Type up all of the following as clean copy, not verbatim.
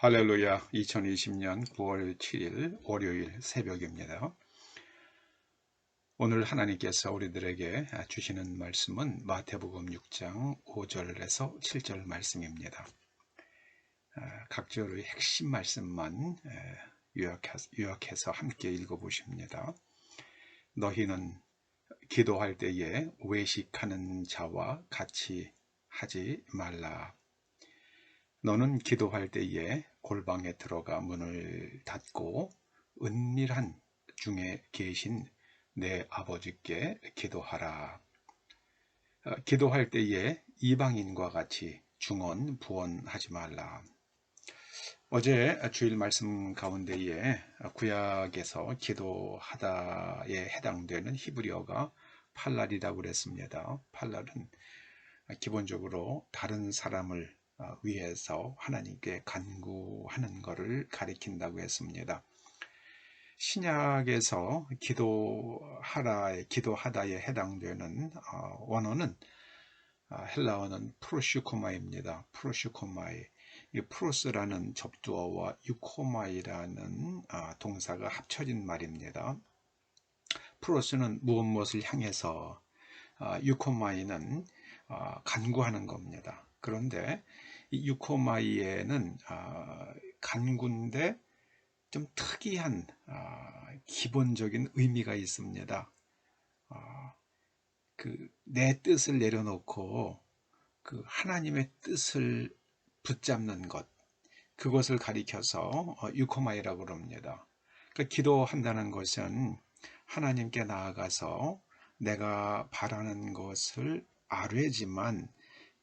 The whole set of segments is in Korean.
할렐루야. 2020년 9월 7일 월요일 새벽입니다. 오늘 하나님께서 우리들에게 주시는 말씀은 마태복음 6장 5절에서 7절 말씀입니다. 각 절의 핵심 말씀만 요약해서 함께 읽어보십니다. 너희는 기도할 때에 외식하는 자와 같이 하지 말라. 너는 기도할 때에 골방에 들어가 문을 닫고 은밀한 중에 계신 내 아버지께 기도하라. 기도할 때에 이방인과 같이 중언 부언하지 말라. 어제 주일 말씀 가운데에 구약에서 기도하다에 해당되는 히브리어가 팔랄이라고 그랬습니다. 팔랄은 기본적으로 다른 사람을 위해서 하나님께 간구하는 것을 가리킨다고 했습니다. 신약에서 기도하다에 해당되는 원어는 헬라어는 프로슈코마입니다. 프로슈코마이. 이 프로스라는 접두어와 유코마이라는 동사가 합쳐진 말입니다. 프로스는 무엇을 향해서, 유코마이는 간구하는 겁니다. 그런데 이 유코마이에는 간구인데 좀 특이한 기본적인 의미가 있습니다. 내 뜻을 내려놓고 그 하나님의 뜻을 붙잡는 것, 그것을 가리켜서 유코마이라고 그럽니다. 그러니까 기도한다는 것은 하나님께 나아가서 내가 바라는 것을 아뢰지만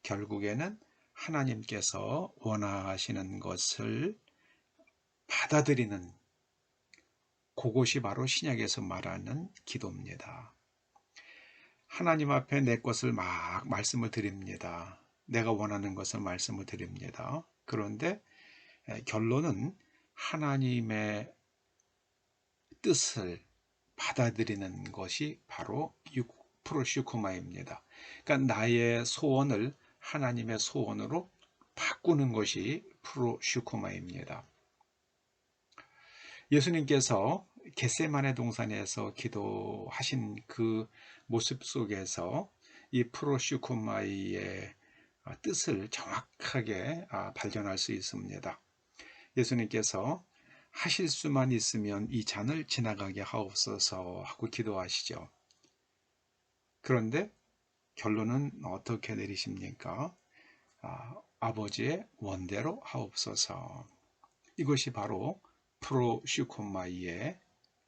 결국에는 하나님께서 원하시는 것을 받아들이는, 그것이 바로 신약에서 말하는 기도입니다. 하나님 앞에 내 것을 막 말씀을 드립니다. 내가 원하는 것을 말씀을 드립니다. 그런데 결론은 하나님의 뜻을 받아들이는 것이 바로 프로슈코마입니다. 그러니까 나의 소원을 하나님의 소원으로 바꾸는 것이 프로슈코마입니다. 예수님께서 겟세마네 동산에서 기도하신 그 모습 속에서 이 프로슈코마이의 뜻을 정확하게 발견할 수 있습니다. 예수님께서 하실 수만 있으면 이 잔을 지나가게 하옵소서 하고 기도하시죠. 그런데 결론은 어떻게 내리십니까? 아버지의 원대로 하옵소서. 이것이 바로 프로슈코마이의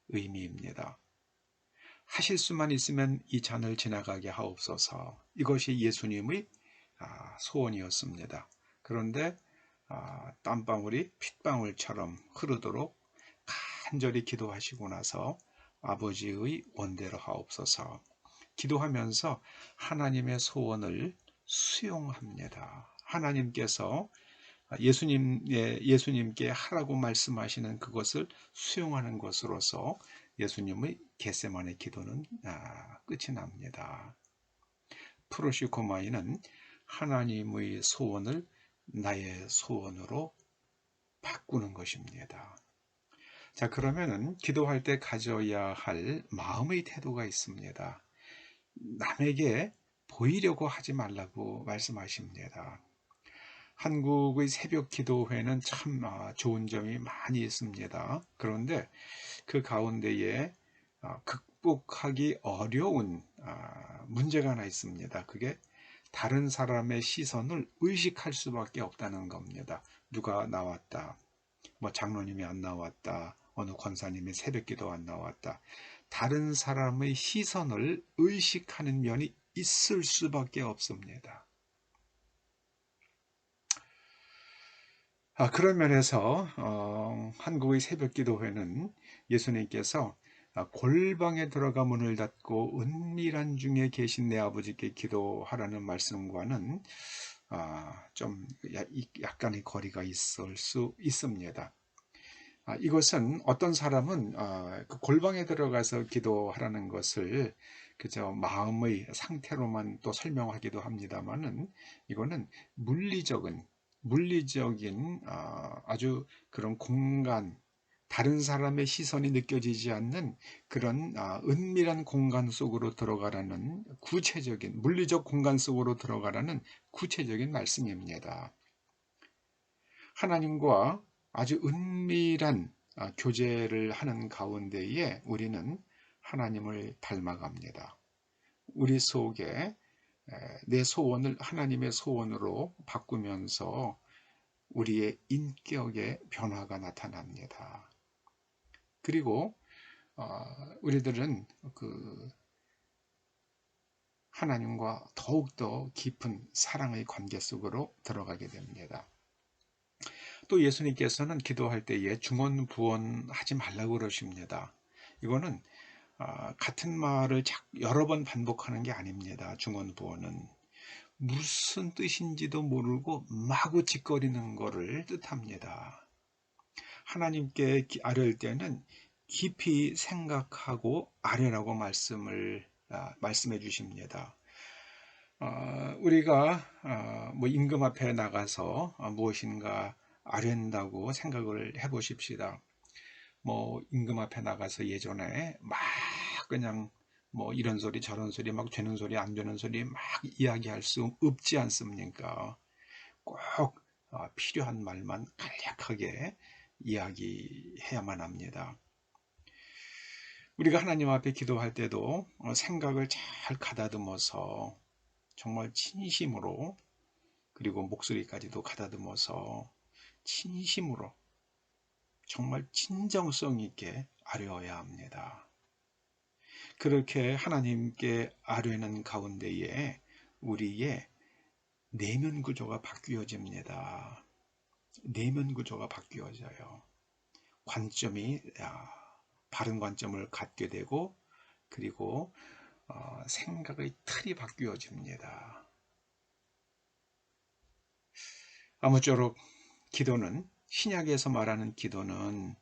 의미입니다. 하실 수만 있으면 이 잔을 지나가게 하옵소서. 이것이 예수님의 소원이었습니다. 그런데 땀방울이 핏방울처럼 흐르도록 간절히 기도하시고 나서 아버지의 원대로 하옵소서. 기도하면서 하나님의 소원을 수용합니다. 하나님께서 예수님께 하라고 말씀하시는 그것을 수용하는 것으로서 예수님의 겟세마네 기도는 끝이 납니다. 프로슈코마이는 하나님의 소원을 나의 소원으로 바꾸는 것입니다. 자, 그러면은 기도할 때 가져야 할 마음의 태도가 있습니다. 남에게 보이려고 하지 말라고 말씀하십니다. 한국의 새벽 기도회는 참 좋은 점이 많이 있습니다. 그런데 그 가운데에 극복하기 어려운 문제가 하나 있습니다. 그게 다른 사람의 시선을 의식할 수밖에 없다는 겁니다. 누가 나왔다, 뭐 장로님이 안 나왔다, 어느 권사님이 새벽 기도 안 나왔다. 다른 사람의 시선을 의식하는 면이 있을 수밖에 없습니다. 그런 면에서 한국의 새벽 기도회는 예수님께서 골방에 들어가 문을 닫고 은밀한 중에 계신 내 아버지께 기도하라는 말씀과는 좀 약간의 거리가 있을 수 있습니다. 이것은 어떤 사람은 그 골방에 들어가서 기도하라는 것을 그저 마음의 상태로만 또 설명하기도 합니다만은, 이거는 물리적인 물리적인 아주 그런 공간, 다른 사람의 시선이 느껴지지 않는 그런 은밀한 공간 속으로 들어가라는 구체적인 물리적 공간 속으로 들어가라는 구체적인 말씀입니다. 하나님과 아주 은밀한 교제를 하는 가운데에 우리는 하나님을 닮아갑니다. 우리 속에 내 소원을 하나님의 소원으로 바꾸면서 우리의 인격의 변화가 나타납니다. 그리고 우리들은 그 하나님과 더욱더 깊은 사랑의 관계 속으로 들어가게 됩니다. 또 예수님께서는 기도할 때에 중언부언하지 말라고 그러십니다. 이거는 같은 말을 여러 번 반복하는 게 아닙니다. 중언부언은 무슨 뜻인지도 모르고 마구 짓거리는 것을 뜻합니다. 하나님께 아뢰을 때는 깊이 생각하고 아뢰라고 말씀해 주십니다. 우리가 뭐 임금 앞에 나가서 무엇인가 아뢰다고 생각을 해 보십시다. 뭐 임금 앞에 나가서 예전에 막 그냥 뭐 이런 소리 저런 소리 막 되는 소리 안 되는 소리 막 이야기할 수 없지 않습니까? 꼭 필요한 말만 간략하게 이야기해야만 합니다. 우리가 하나님 앞에 기도할 때도 생각을 잘 가다듬어서 정말 진심으로, 그리고 목소리까지도 가다듬어서 진심으로 정말 진정성 있게 아뢰어야 합니다. 그렇게 하나님께 아뢰는 가운데에 우리의 내면 구조가 바뀌어집니다. 내면 구조가 바뀌어져요. 관점이 바른 관점을 갖게 되고, 그리고 생각의 틀이 바뀌어집니다. 아무쪼록 기도는, 신약에서 말하는 기도는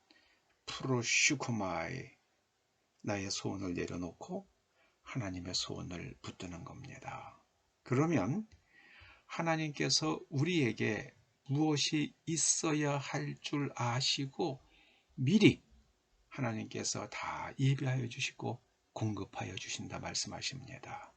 프로슈코마이, 나의 소원을 내려놓고 하나님의 소원을 붙드는 겁니다. 그러면 하나님께서 우리에게 무엇이 있어야 할 줄 아시고 미리 하나님께서 다 예비하여 주시고 공급하여 주신다 말씀하십니다.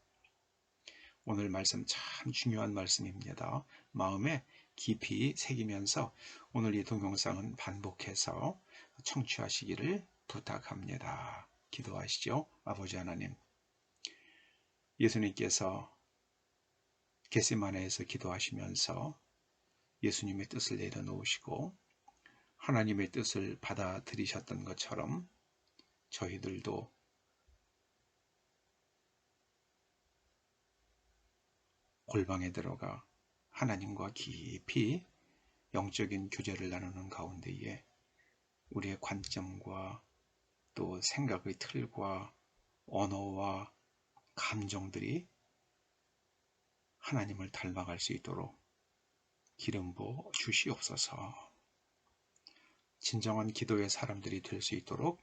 오늘 말씀 참 중요한 말씀입니다. 마음에 깊이 새기면서 오늘 이 동영상은 반복해서 청취하시기를 부탁합니다. 기도하시죠. 아버지 하나님, 예수님께서 겟세마네에서 기도하시면서 예수님의 뜻을 내려놓으시고 하나님의 뜻을 받아들이셨던 것처럼 저희들도 골방에 들어가 하나님과 깊이 영적인 교제를 나누는 가운데에 우리의 관점과 또 생각의 틀과 언어와 감정들이 하나님을 닮아갈 수 있도록 기름 부어 주시옵소서. 진정한 기도의 사람들이 될 수 있도록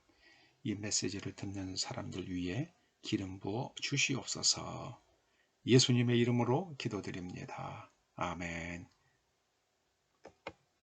이 메시지를 듣는 사람들 위에 기름 부어 주시옵소서. 예수님의 이름으로 기도드립니다. 아멘.